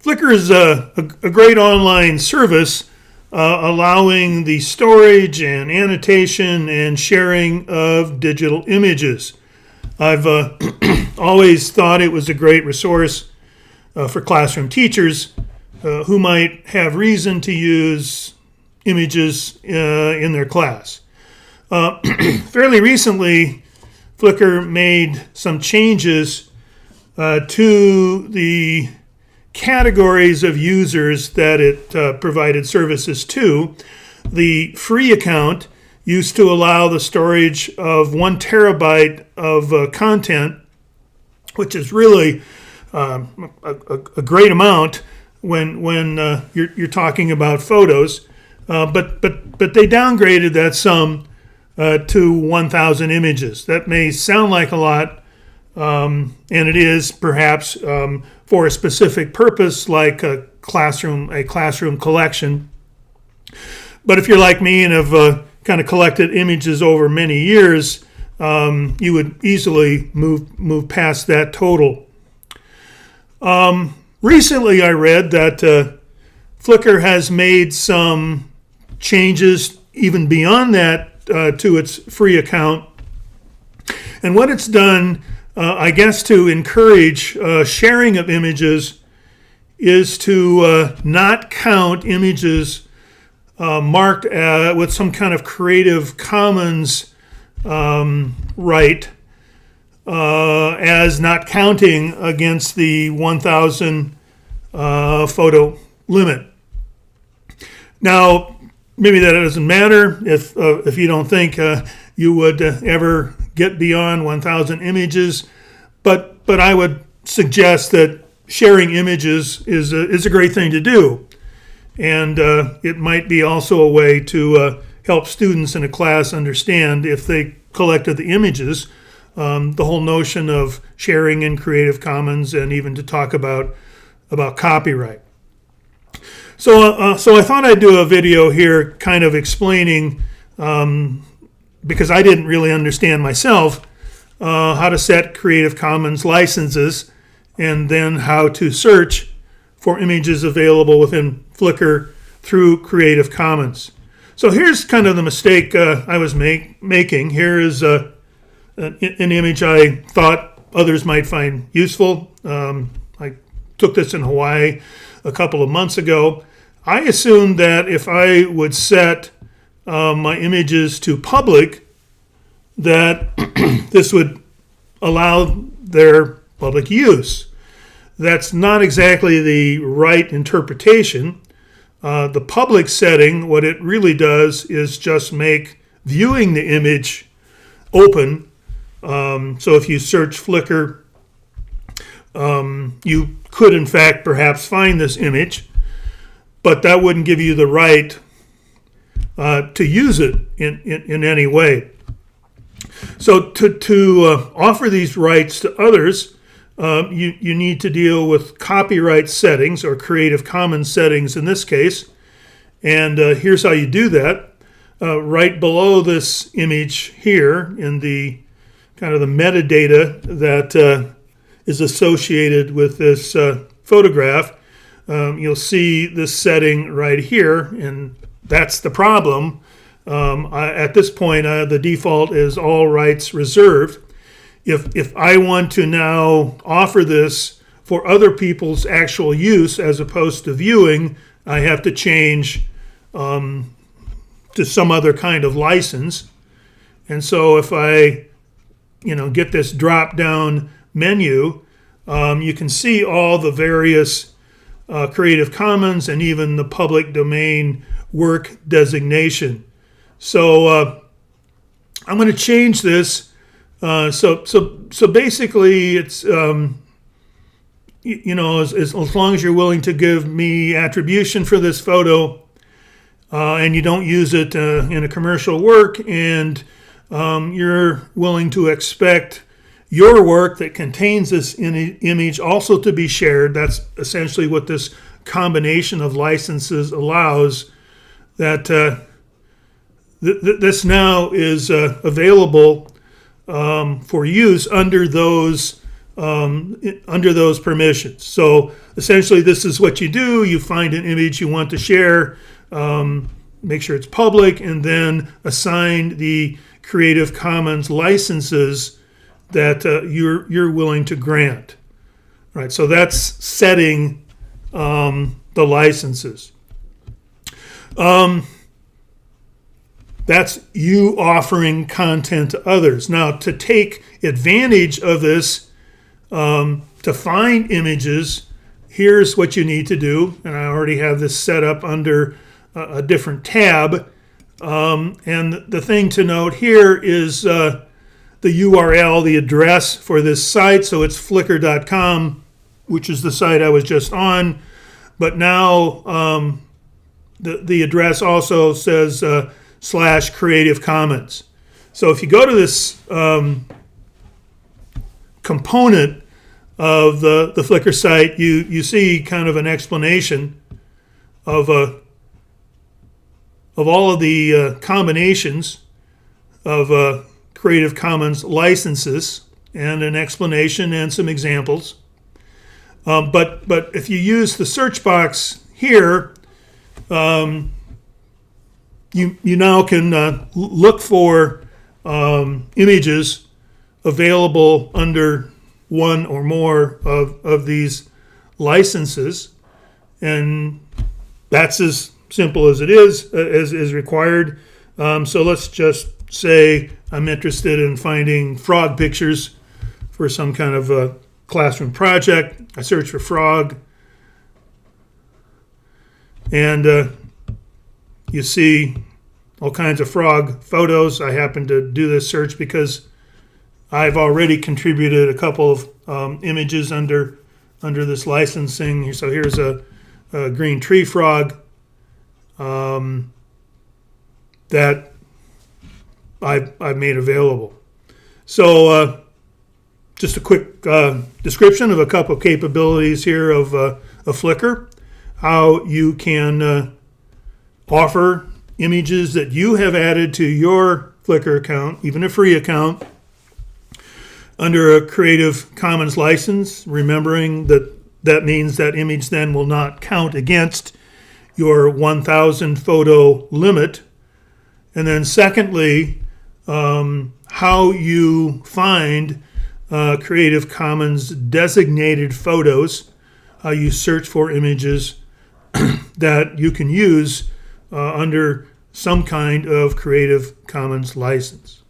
Flickr is a great online service allowing the storage and annotation and sharing of digital images. I've always thought it was a great resource for classroom teachers who might have reason to use images in their class. Fairly recently, Flickr made some changes to the categories of users that it provided services to. The free account used to allow the storage of 1 terabyte of content, which is really a great amount when you're talking about photos. But they downgraded that sum to 1,000 images. That may sound like a lot, and it is perhaps for a specific purpose, like a classroom collection. But if you're like me and have kind of collected images over many years, you would easily move past that total. Recently, I read that Flickr has made some changes even beyond that to its free account. And what it's done, I guess, to encourage sharing of images is to not count images marked with some kind of Creative Commons right as not counting against the 1,000 photo limit. Now, maybe that doesn't matter if you don't think you would ever get beyond 1,000 images, but I would suggest that sharing images is a great thing to do, and it might be also a way to help students in a class understand, if they collected the images, the whole notion of sharing in Creative Commons, and even to talk about copyright. So I thought I'd do a video here kind of explaining, because I didn't really understand myself, how to set Creative Commons licenses, and then how to search for images available within Flickr through Creative Commons. So here's kind of the mistake I was making. Here is an image I thought others might find useful. I took this in Hawaii a couple of months ago. I assumed that if I would set my images to public, that this would allow their public use. That's not exactly the right interpretation. The public setting, what it really does is just make viewing the image open. So if you search Flickr, you could in fact perhaps find this image, but that wouldn't give you the right to use it in any way. So to offer these rights to others, you need to deal with copyright settings, or Creative Commons settings in this case. And here's how you do that. Right below this image here, in the kind of the metadata that is associated with this photograph, you'll see this setting right here, and that's the problem. At this point, the default is all rights reserved. If I want to now offer this for other people's actual use as opposed to viewing, I have to change to some other kind of license. And so if I get this drop-down menu, you can see all the various Creative Commons and even the public domain work designation. So I'm going to change this. So basically, it's as long as you're willing to give me attribution for this photo, and you don't use it in a commercial work, and you're willing to expect your work that contains this image also to be shared. That's essentially what this combination of licenses allows. That this now is available for use under those under those permissions. So essentially, this is what you do. You find an image you want to share, make sure it's public, and then assign the Creative Commons licenses that you're willing to grant. All right, so that's setting the licenses. That's you offering content to others. Now, to take advantage of this, to find images, here's what you need to do. And I already have this set up under a different tab. And the thing to note here is the URL, the address for this site. So it's flickr.com, which is the site I was just on. But now the address also says /Creative Commons. So if you go to this component of the Flickr site, you see kind of an explanation of all of the combinations of Creative Commons licenses, and an explanation and some examples. But if you use the search box here, you now can look for images available under one or more of these licenses, and that's as simple as it is, as is required. So let's just say I'm interested in finding frog pictures for some kind of a classroom project. I search for frog, and you see all kinds of frog photos. I happen to do this search because I've already contributed a couple of images under this licensing. So here's a green tree frog that I've made available. So just a quick description of a couple of capabilities here of Flickr, how you can offer images that you have added to your Flickr account, even a free account, under a Creative Commons license, remembering that means that image then will not count against your 1,000 photo limit. And then secondly, how you find Creative Commons designated photos, how you search for images that you can use under some kind of Creative Commons license.